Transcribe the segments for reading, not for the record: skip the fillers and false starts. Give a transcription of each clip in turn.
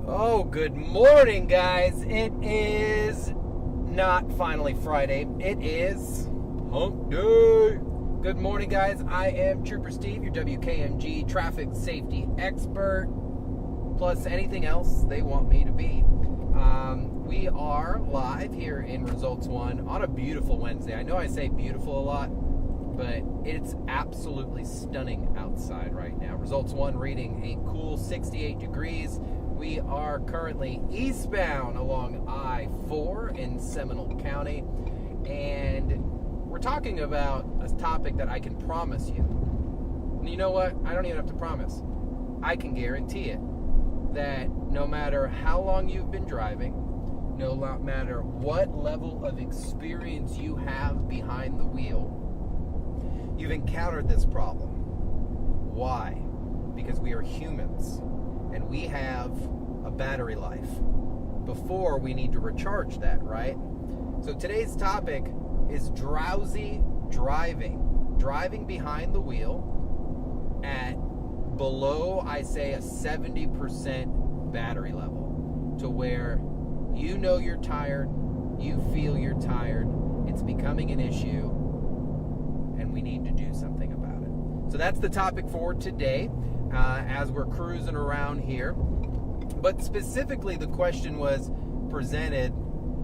Oh, good morning, guys. It is not finally Friday. It is Hump Day. Good morning, guys. I am Trooper Steve, your WKMG traffic safety expert, plus anything else they want me to be. We are live here in Results One on a beautiful Wednesday. I know I say beautiful a lot, but it's absolutely stunning outside right now. Results One reading a cool 68 degrees. We are currently eastbound along I-4 in Seminole County, and we're talking about a topic that I can promise you. And you know what? I don't even have to promise. I can guarantee it that no matter how long you've been driving, no matter what level of experience you have behind the wheel, you've encountered this problem. Why? Because we are humans. And we have a battery life before we need to recharge that, right? So today's topic is drowsy driving. Driving behind the wheel at below, I say, a 70% battery level, to where you know you're tired, you feel you're tired, it's becoming an issue, and we need to do something about it. So that's the topic for today. As we're cruising around here. But specifically, the question was presented,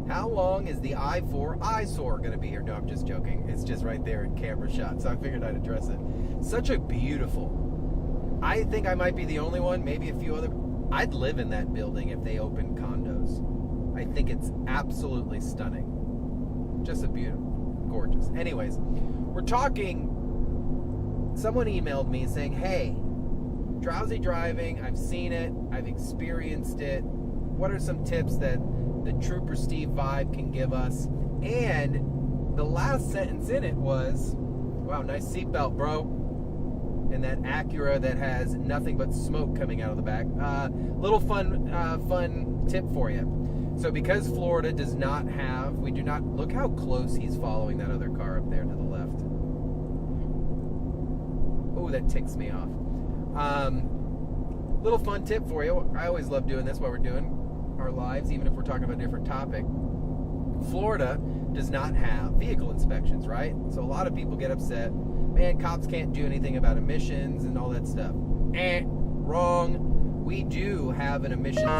how long is the I-4 eyesore going to be here? No, I'm just joking. It's just right there in camera shot, so I figured I'd address it. Such a beautiful, I think I might be the only one, maybe a few other. I'd live in that building if they opened condos. I think it's absolutely stunning. Just a beautiful, gorgeous. Anyways, we're talking, someone emailed me saying, hey, drowsy driving, I've seen it, I've experienced it. What are some tips that the Trooper Steve vibe can give us? And the last sentence in it was, wow, nice seatbelt, bro. And that Acura that has nothing but smoke coming out of the back. Little fun tip for you. So because Florida does not have, we do not, look how close he's following that other car up there to the left. Oh, that ticks me off. Little fun tip for you. I always love doing this while we're doing our lives, even if we're talking about a different topic. Florida does not have vehicle inspections, right? So a lot of people get upset. Man, cops can't do anything about emissions and all that stuff. Wrong. We do have an emissions,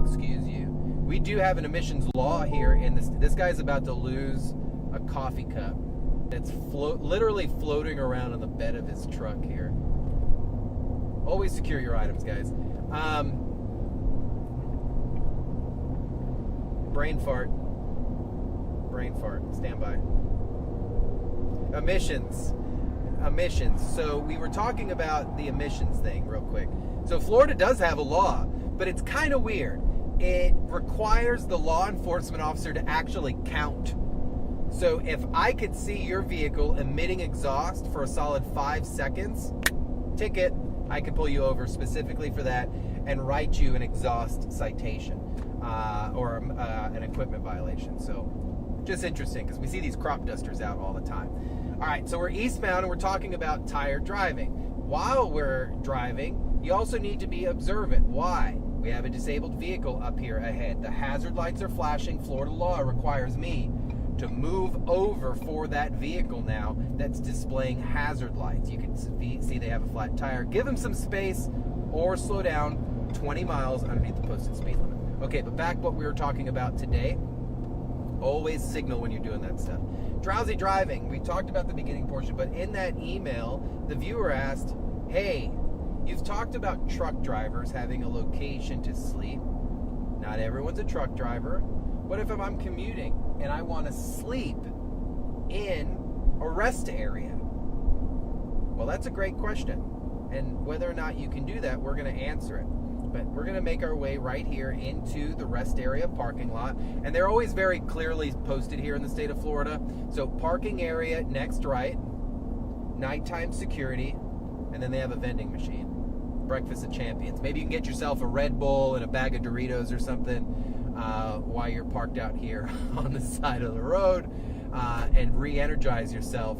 excuse you. We do have an emissions law here in this guy's about to lose a coffee cup. It's literally floating around on the bed of his truck here. Always secure your items, guys. Brain fart. Stand by. Emissions. So we were talking about the emissions thing real quick. So Florida does have a law, but it's kind of weird. It requires the law enforcement officer to actually count. So if I could see your vehicle emitting exhaust for a solid 5 seconds, ticket. I could pull you over specifically for that and write you an exhaust citation or an equipment violation. So just interesting because we see these crop dusters out all the time. All right, so we're eastbound and we're talking about tired driving. While we're driving, you also need to be observant. Why? We have a disabled vehicle up here ahead. The hazard lights are flashing. Florida law requires me to move over for that vehicle now that's displaying hazard lights. You can see they have a flat tire. Give them some space or slow down 20 miles underneath the posted speed limit. Okay, but back what we were talking about today. Always signal when you're doing that stuff. Drowsy driving. We talked about the beginning portion, but in that email, the viewer asked, hey, you've talked about truck drivers having a location to sleep. Not everyone's a truck driver. What if I'm commuting and I want to sleep in a rest area? Well, that's a great question. And whether or not you can do that, we're going to answer it. But we're going to make our way right here into the rest area parking lot. And they're always very clearly posted here in the state of Florida. So parking area next right, nighttime security, and then they have a vending machine. Breakfast of Champions. Maybe you can get yourself a Red Bull and a bag of Doritos or something while you're parked out here on the side of the road and re-energize yourself.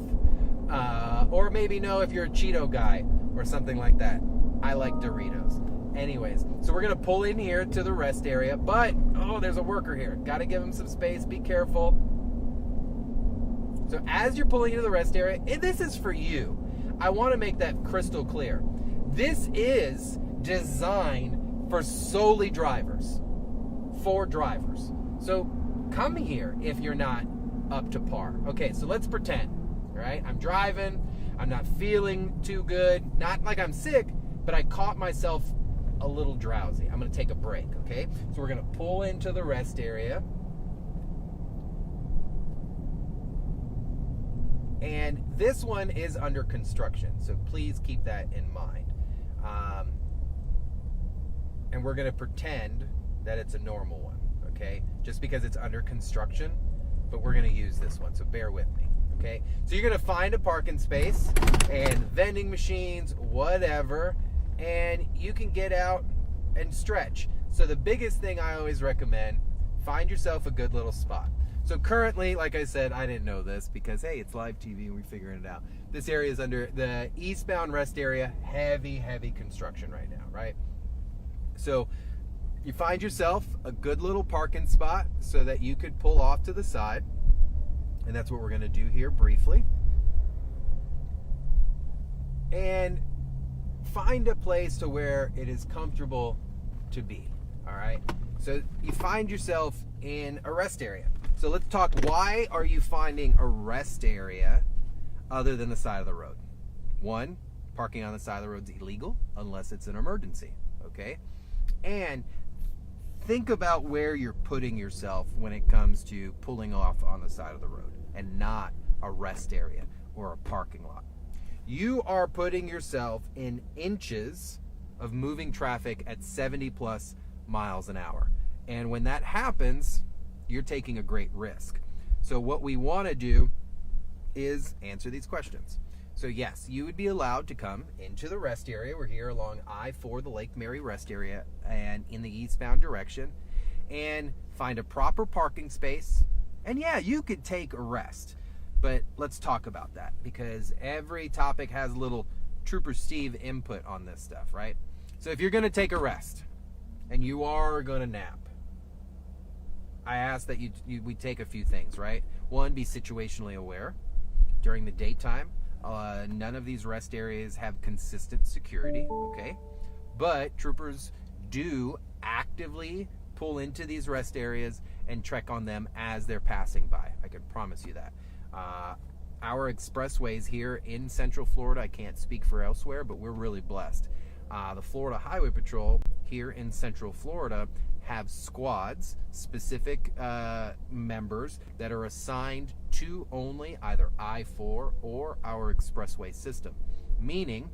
Or maybe if you're a Cheeto guy or something like that. I like Doritos. Anyways, so we're going to pull in here to the rest area, but, oh, there's a worker here. Got to give him some space. Be careful. So as you're pulling into the rest area, and this is for you, I want to make that crystal clear. This is designed for solely drivers, for drivers. So come here if you're not up to par. Okay, so let's pretend, right? I'm driving, I'm not feeling too good, not like I'm sick, but I caught myself a little drowsy. I'm going to take a break, okay? So we're going to pull into the rest area. And this one is under construction, so please keep that in mind. And we're going to pretend that it's a normal one, okay? Just because it's under construction, but we're going to use this one, so bear with me, okay? So you're going to find a parking space and vending machines, whatever, and you can get out and stretch. So the biggest thing I always recommend, find yourself a good little spot. So currently, like I said, I didn't know this because, hey, it's live TV and we're figuring it out. This area is under the eastbound rest area, heavy construction right now, right? So you find yourself a good little parking spot so that you could pull off to the side. And that's what we're going to do here briefly. And find a place to where it is comfortable to be, all right? So you find yourself in a rest area. So let's talk, why are you finding a rest area other than the side of the road? One, parking on the side of the road is illegal unless it's an emergency, okay? And think about where you're putting yourself when it comes to pulling off on the side of the road and not a rest area or a parking lot. You are putting yourself in inches of moving traffic at 70 plus miles an hour. And when that happens, you're taking a great risk. So what we want to do is answer these questions. So yes, you would be allowed to come into the rest area. We're here along I-4, the Lake Mary rest area, and in the eastbound direction, and find a proper parking space. And yeah, you could take a rest, but let's talk about that because every topic has a little Trooper Steve input on this stuff, right? So if you're going to take a rest and you are going to nap, I ask that we take a few things, right? One, be situationally aware. During the daytime, none of these rest areas have consistent security, okay? But troopers do actively pull into these rest areas and check on them as they're passing by. I can promise you that. Our expressways here in Central Florida, I can't speak for elsewhere, but we're really blessed. The Florida Highway Patrol here in Central Florida have squads, specific members that are assigned to only either I-4 or our expressway system. Meaning,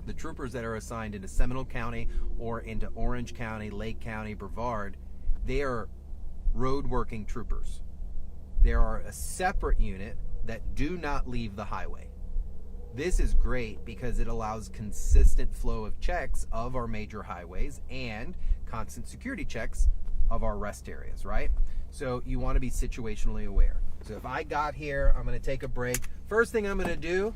the troopers that are assigned into Seminole County or into Orange County, Lake County, Brevard, they are road working troopers. There are a separate unit that do not leave the highway. This is great because it allows consistent flow of checks of our major highways and constant security checks of our rest areas, right? So you want to be situationally aware. So if I got here, I'm going to take a break. First thing I'm going to do,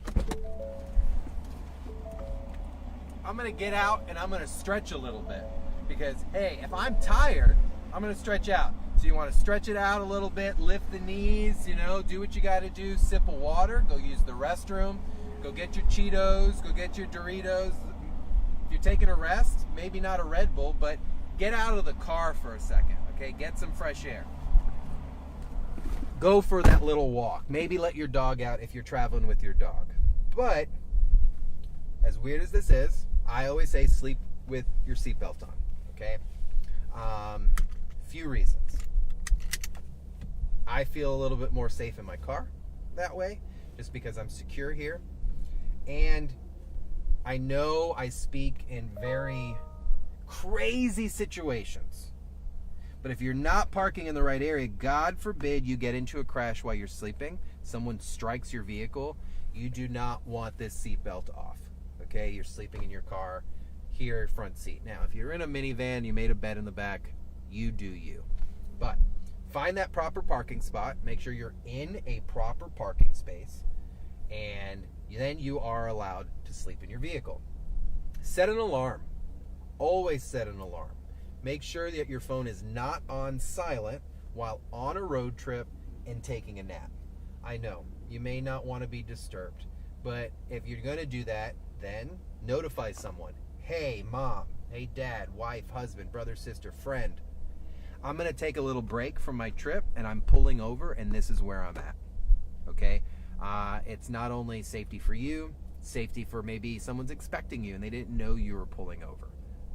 I'm going to get out and I'm going to stretch a little bit because, hey, if I'm tired, I'm going to stretch out. So you want to stretch it out a little bit, lift the knees, you know, do what you got to do, sip of water, go use the restroom. Go get your Cheetos, go get your Doritos. If you're taking a rest, maybe not a Red Bull, but get out of the car for a second, okay? Get some fresh air. Go for that little walk. Maybe let your dog out if you're traveling with your dog. But, as weird as this is, I always say sleep with your seatbelt on, okay? Few reasons. I feel a little bit more safe in my car that way, just because I'm secure here. And I know I speak in very crazy situations. But if you're not parking in the right area, God forbid you get into a crash while you're sleeping, someone strikes your vehicle, you do not want this seatbelt off. Okay, you're sleeping in your car, here, front seat. Now, if you're in a minivan, you made a bed in the back, you do you. But find that proper parking spot, make sure you're in a proper parking space, and then you are allowed to sleep in your vehicle. Set an alarm. always set an alarm. Make sure that your phone is not on silent while on a road trip and taking a nap. I know, you may not want to be disturbed, but if you're going to do that, then notify someone. Hey, mom. Hey, dad, wife, husband, brother, sister, friend. I'm going to take a little break from my trip, and I'm pulling over, and this is where I'm at. Okay? It's not only safety for you, safety for maybe someone's expecting you, and they didn't know you were pulling over.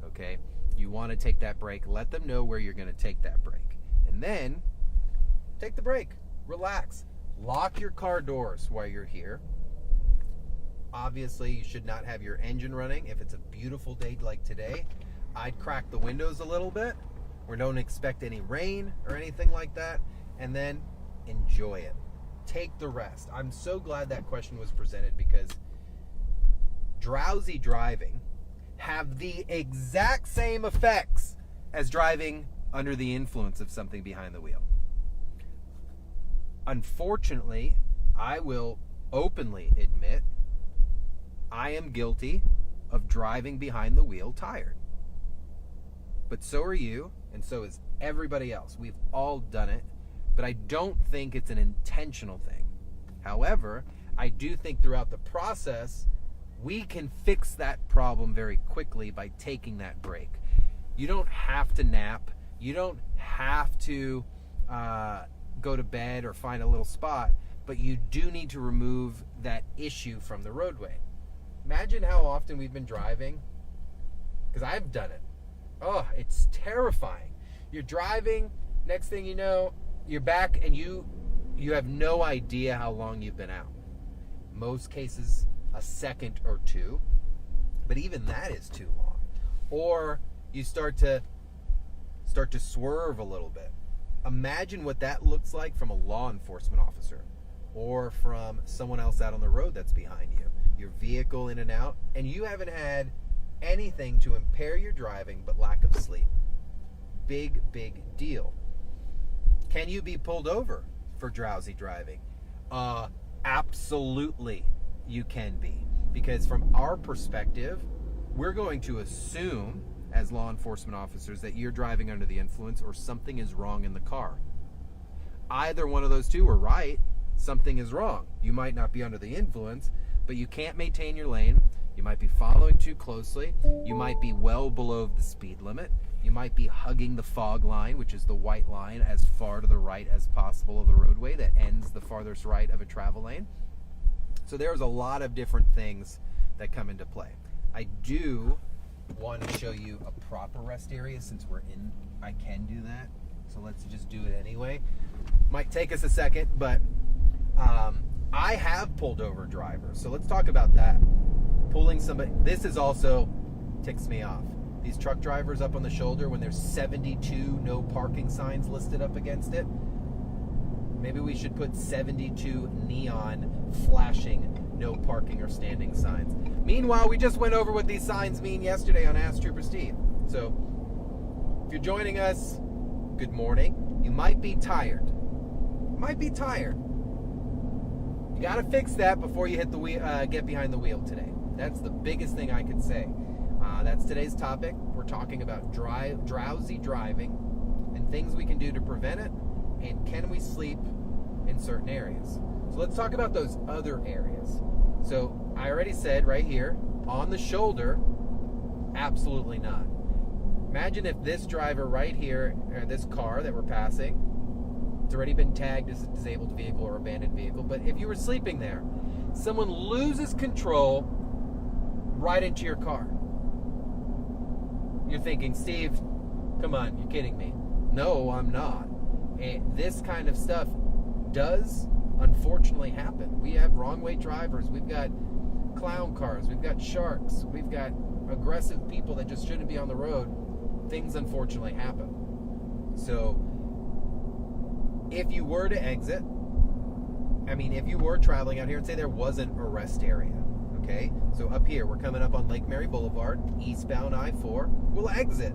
Okay? You want to take that break. Let them know where you're going to take that break. And then, take the break. Relax. Lock your car doors while you're here. Obviously, you should not have your engine running. If it's a beautiful day like today, I'd crack the windows a little bit. We don't expect any rain or anything like that. And then enjoy it. Take the rest. I'm so glad that question was presented because drowsy driving have the exact same effects as driving under the influence of something behind the wheel. Unfortunately, I will openly admit I am guilty of driving behind the wheel tired. But so are you, and so is everybody else. We've all done it, but I don't think it's an intentional thing. However, I do think throughout the process, we can fix that problem very quickly by taking that break. You don't have to nap. You don't have to go to bed or find a little spot, but you do need to remove that issue from the roadway. Imagine how often we've been driving, because I've done it. Oh, it's terrifying. You're driving, next thing you know, you're back and you have no idea how long you've been out. Most cases, a second or two, but even that is too long. Or you start to swerve a little bit. Imagine what that looks like from a law enforcement officer or from someone else out on the road that's behind you. Your vehicle in and out, and you haven't had anything to impair your driving but lack of sleep. Big, big deal. Can you be pulled over for drowsy driving? Absolutely you can be. Because from our perspective, we're going to assume as law enforcement officers that you're driving under the influence or something is wrong in the car. Either one of those two are right. Something is wrong. You might not be under the influence, but you can't maintain your lane. You might be following too closely. You might be well below the speed limit. You might be hugging the fog line, which is the white line, as far to the right as possible of the roadway that ends the farthest right of a travel lane. So there's a lot of different things that come into play. I do want to show you a proper rest area since we're in. I can do that. So let's just do it anyway. Might take us a second, but I have pulled over drivers. So let's talk about that. Pulling somebody. This is also ticks me off. These truck drivers up on the shoulder when there's 72 no parking signs listed up against it. Maybe we should put 72 neon flashing no parking or standing signs. Meanwhile, we just went over what these signs mean yesterday on Ask Trooper Steve. So if you're joining us, good morning. You might be tired. You got to fix that before you hit the wheel, get behind the wheel today. That's the biggest thing I could say. That's today's topic. We're talking about drowsy driving and things we can do to prevent it, and can we sleep in certain areas. So let's talk about those other areas. So I already said right here, on the shoulder, absolutely not. Imagine if this driver right here, or this car that we're passing, it's already been tagged as a disabled vehicle or abandoned vehicle, but if you were sleeping there, someone loses control right into your car. You're thinking, Steve, come on, you're kidding me. No, I'm not. And this kind of stuff does unfortunately happen. We have wrong way drivers. We've got clown cars. We've got sharks. We've got aggressive people that just shouldn't be on the road. Things unfortunately happen. So if you were to exit, if you were traveling out here and say there wasn't a rest area, okay? So up here, we're coming up on Lake Mary Boulevard, eastbound I-4. We'll exit.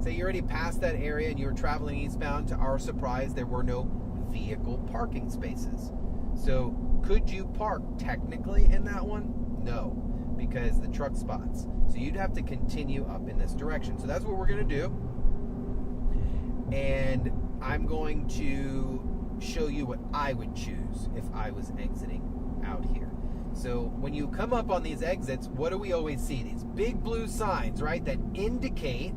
Say you already passed that area and you were traveling eastbound. To our surprise, there were no vehicle parking spaces. So could you park technically in that one? No, because the truck spots. So you'd have to continue up in this direction. So that's what we're going to do. And I'm going to show you what I would choose if I was exiting out here. So when you come up on these exits, what do we always see? These big blue signs, right, that indicate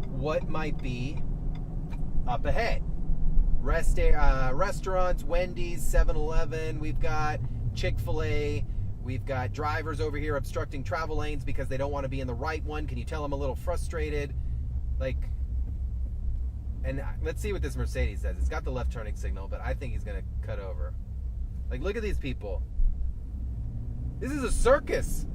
what might be up ahead. Restaurants, Wendy's, 7-Eleven, we've got Chick-fil-A, we've got drivers over here obstructing travel lanes because they don't want to be in the right one. Can you tell I'm a little frustrated? And let's see what this Mercedes says. It's got the left turning signal, but I think he's going to cut over. Look at these people. This is a circus.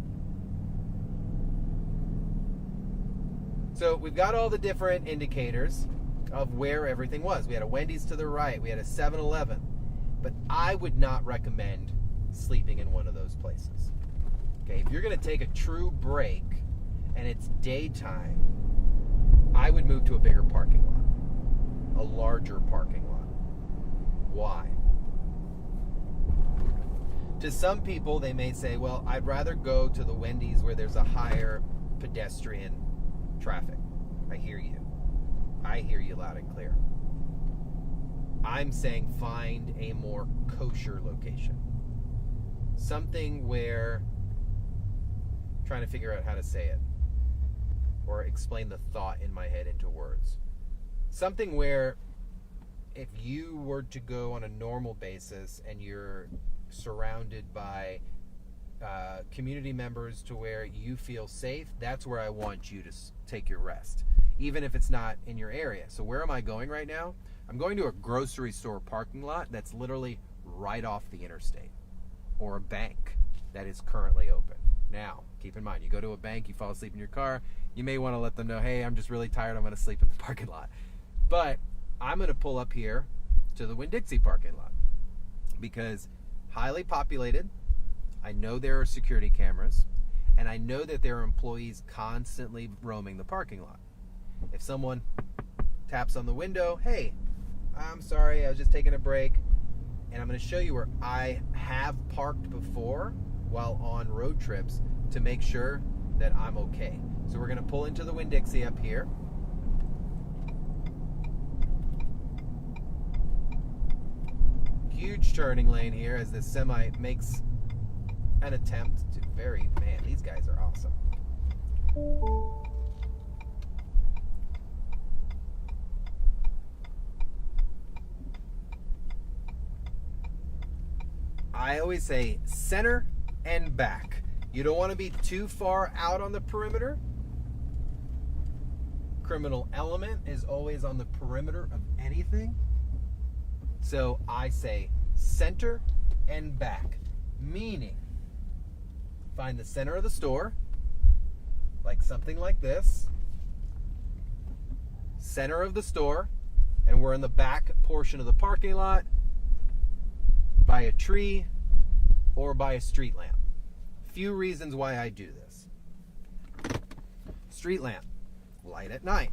So we've got all the different indicators of where everything was. We had a Wendy's to the right. We had a 7-Eleven. But I would not recommend sleeping in one of those places. Okay, if you're going to take a true break and it's daytime, I would move to a bigger parking lot, a larger parking lot. Why? To some people, they may say, well, I'd rather go to the Wendy's where there's a higher pedestrian traffic. I hear you. I hear you loud and clear. I'm saying find a more kosher location. Something where, trying to figure out how to say it, or explain the thought in my head into words. Something where if you were to go on a normal basis and you're surrounded by community members to where you feel safe, that's where I want you to take your rest, even if it's not in your area. So where am I going right now? I'm going to a grocery store parking lot that's literally right off the interstate, or a bank that is currently open. Now, keep in mind, you go to a bank, you fall asleep in your car, you may want to let them know, hey, I'm just really tired, I'm going to sleep in the parking lot. But I'm going to pull up here to the Winn-Dixie parking lot because highly populated, I know there are security cameras, and I know that there are employees constantly roaming the parking lot. If someone taps on the window, hey, I'm sorry, I was just taking a break, and I'm going to show you where I have parked before while on road trips to make sure that I'm okay. So we're going to pull into the Winn-Dixie up here. Huge turning lane here as this semi makes an attempt to man, these guys are awesome. I always say center and back. You don't want to be too far out on the perimeter. Criminal element is always on the perimeter of anything. So I say center and back, meaning find the center of the store, like something like this, center of the store, and we're in the back portion of the parking lot by a tree or by a street lamp. Few reasons why I do this. Street lamp, light at night.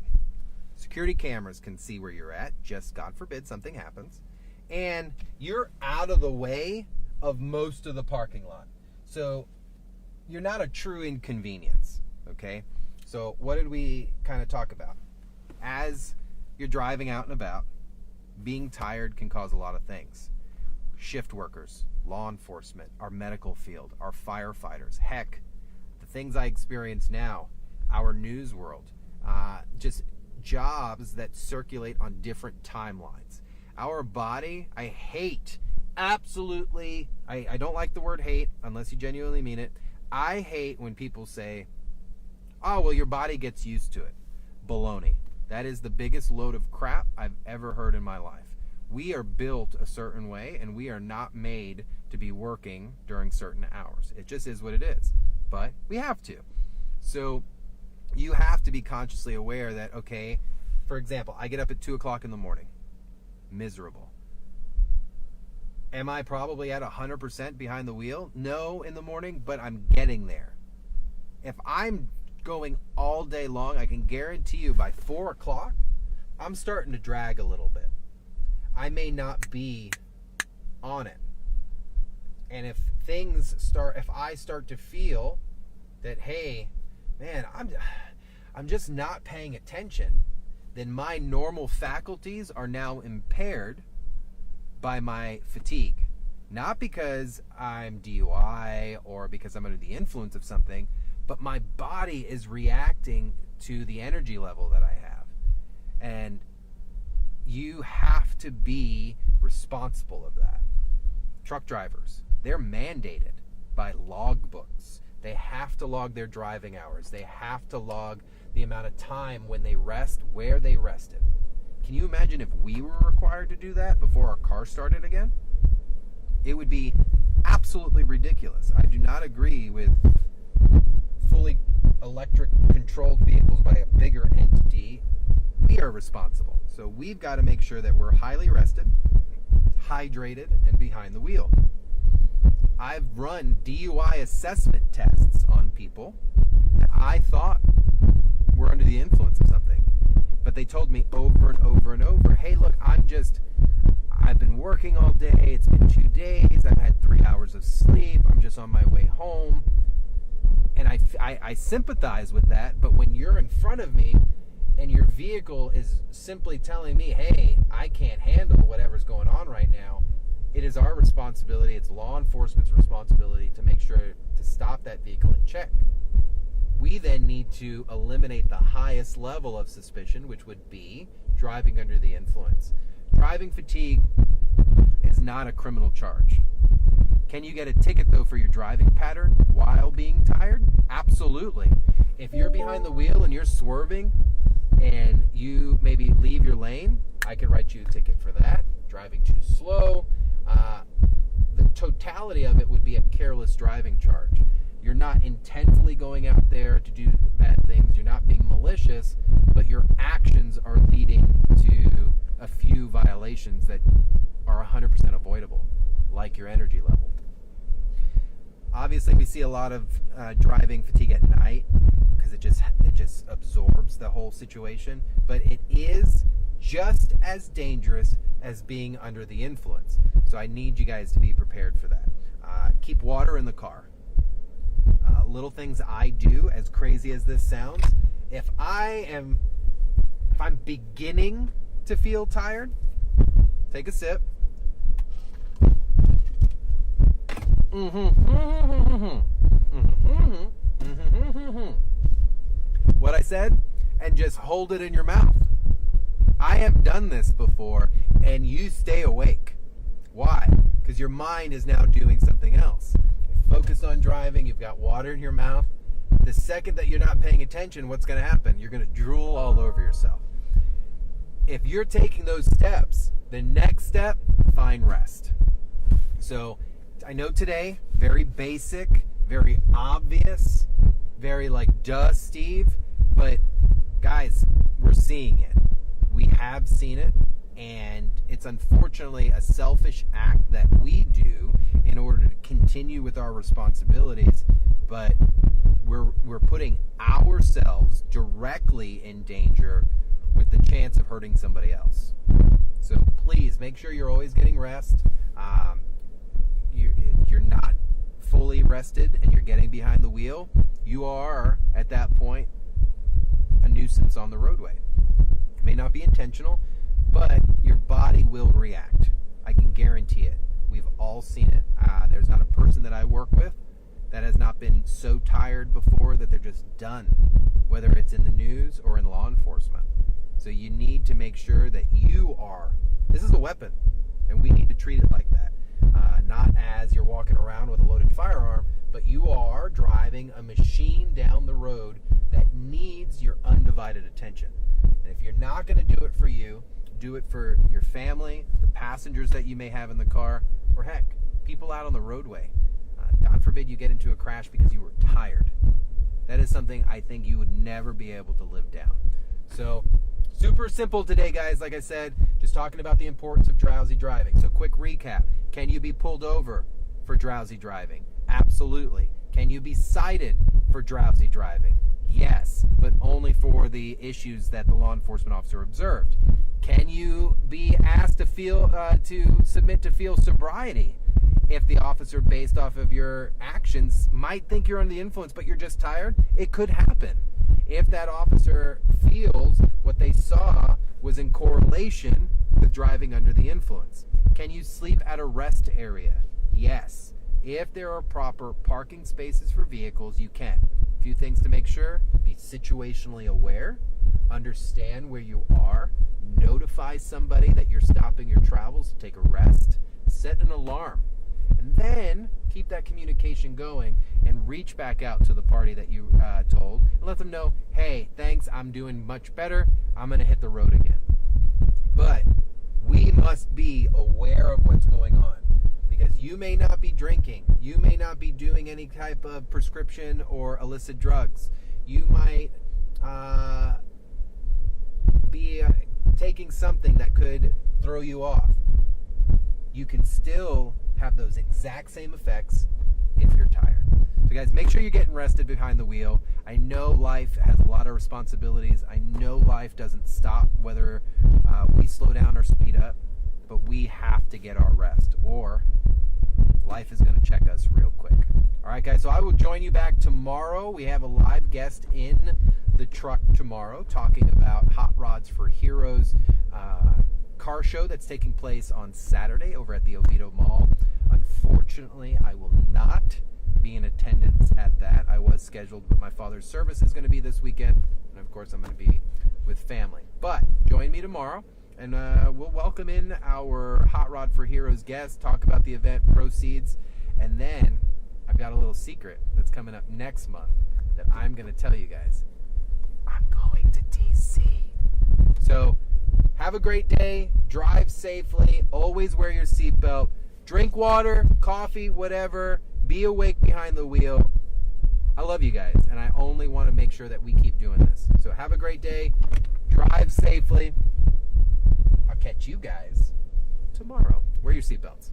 Security cameras can see where you're at, just God forbid something happens. And you're out of the way of most of the parking lot. So you're not a true inconvenience, okay? So what did we kind of talk about? As you're driving out and about, being tired can cause a lot of things. Shift workers, law enforcement, our medical field, our firefighters, heck, the things I experience now, our news world, just jobs that circulate on different timelines. Our body, I hate, absolutely, I don't like the word hate unless you genuinely mean it. I hate when people say, oh, well, your body gets used to it. Baloney. That is the biggest load of crap I've ever heard in my life. We are built a certain way, and we are not made to be working during certain hours. It just is what it is. But we have to. So you have to be consciously aware that, okay, for example, I get up at 2 o'clock in the morning. Miserable. Am I probably at 100% behind the wheel? No, in the morning, but I'm getting there. If I'm going all day long, I can guarantee you by 4 o'clock, I'm starting to drag a little bit. I may not be on it. And if if I start to feel that, hey, man, I'm just not paying attention, then my normal faculties are now impaired by my fatigue. Not because I'm DUI or because I'm under the influence of something, but my body is reacting to the energy level that I have. And you have to be responsible of that. Truck drivers, they're mandated by logbooks. They have to log their driving hours. They have to log the amount of time when they rest, where they rested. Can you imagine if we were required to do that before our car started again? It would be absolutely ridiculous. I do not agree with fully electric controlled vehicles by a bigger entity. We are responsible. So we've got to make sure that we're highly rested, hydrated, and behind the wheel. I've run DUI assessment tests on people that I thought were under the influence of something. But they told me over and over and over, hey, look, I've been working all day. It's been 2 days. I've had 3 hours of sleep. I'm just on my way home. And I sympathize with that. But when you're in front of me and your vehicle is simply telling me, hey, I can't handle whatever's going on right now, it is our responsibility, it's law enforcement's responsibility to make sure to stop that vehicle and check. We then need to eliminate the highest level of suspicion, which would be driving under the influence. Driving fatigue is not a criminal charge. Can you get a ticket, though, for your driving pattern while being tired? Absolutely. If you're behind the wheel and you're swerving and you maybe leave your lane, I can write you a ticket for that. Driving too slow. The totality of it would be a careless driving charge. You're not intentfully going out there to do bad things. You're not being malicious, but your actions are leading to a few violations that are 100% avoidable, like your energy level. Obviously, we see a lot of driving fatigue at night because it just absorbs the whole situation. But it is just as dangerous as being under the influence. So I need you guys to be prepared for that. Keep water in the car. Little things I do, as crazy as this sounds, if I'm beginning to feel tired, take a sip. What I said, and just hold it in your mouth. I have done this before, and you stay awake. Why? Because your mind is now doing something else. You're focused on driving, you've got water in your mouth. The second that you're not paying attention, what's going to happen? You're going to drool all over yourself. If you're taking those steps, the next step, find rest. So I know today, very basic, very obvious, very like, duh, Steve, but guys, we're seeing it. We have seen it, and it's unfortunately a selfish act that we do in order to continue with our responsibilities, but we're putting ourselves directly in danger with the chance of hurting somebody else. So please make sure you're always getting rest. You're not fully rested and you're getting behind the wheel, you are at that point a nuisance on the roadway. It may not be intentional, but your body will react. I can guarantee it. We've all seen it. There's not a person that I work with that has not been so tired before that they're just done, whether it's in the news or in law enforcement. So you need to make sure that this is a weapon, and we need to treat it like that. Not as you're walking around with a loaded firearm, but you are driving a machine down the road that needs your undivided attention. And if you're not going to do it for you, do it for your family, the passengers that you may have in the car, or heck, people out on the roadway. God forbid you get into a crash because you were tired. That is something I think you would never be able to live down. So, super simple today, guys. Like I said, just talking about the importance of drowsy driving. So, quick recap. Can you be pulled over for drowsy driving? Absolutely. Can you be cited for drowsy driving? Yes, but only for the issues that the law enforcement officer observed. Can you be asked to submit to field sobriety If the officer, based off of your actions, might think you're under the influence, but you're just tired, it could happen. If that officer feels what they saw was in correlation with driving under the influence. Can you sleep at a rest area? Yes. If there are proper parking spaces for vehicles, you can. A few things to make sure: be situationally aware, understand where you are, notify somebody that you're stopping your travels to take a rest, set an alarm, and then keep that communication going and reach back out to the party that you told and let them know, hey, thanks, I'm doing much better, I'm going to hit the road again. But we must be aware of what's going on, because you may not be drinking, you may not be doing any type of prescription or illicit drugs, you might be taking something that could throw you off. You can still have those exact same effects if you're tired. So guys, make sure you're getting rested behind the wheel. I know life has a lot of responsibilities. I know life doesn't stop whether we slow down or speed up, but we have to get our rest, or life is going to check us real quick. All right, guys, so I will join you back tomorrow. We have a live guest in the truck tomorrow talking about Hot Rods for Heroes car show that's taking place on Saturday over at the Oviedo Mall. Unfortunately, I will not be in attendance at that. I was scheduled, but my father's service is going to be this weekend, and of course I'm going to be with family. But join me tomorrow, and we'll welcome in our Hot Rod for Heroes guest, talk about the event proceeds, and then I've got a little secret that's coming up next month that I'm going to tell you guys. I'm going to DC. So have a great day, drive safely, always wear your seatbelt, drink water, coffee, whatever, be awake behind the wheel. I love you guys, and I only want to make sure that we keep doing this. So have a great day, drive safely. I'll catch you guys tomorrow. Wear your seatbelts.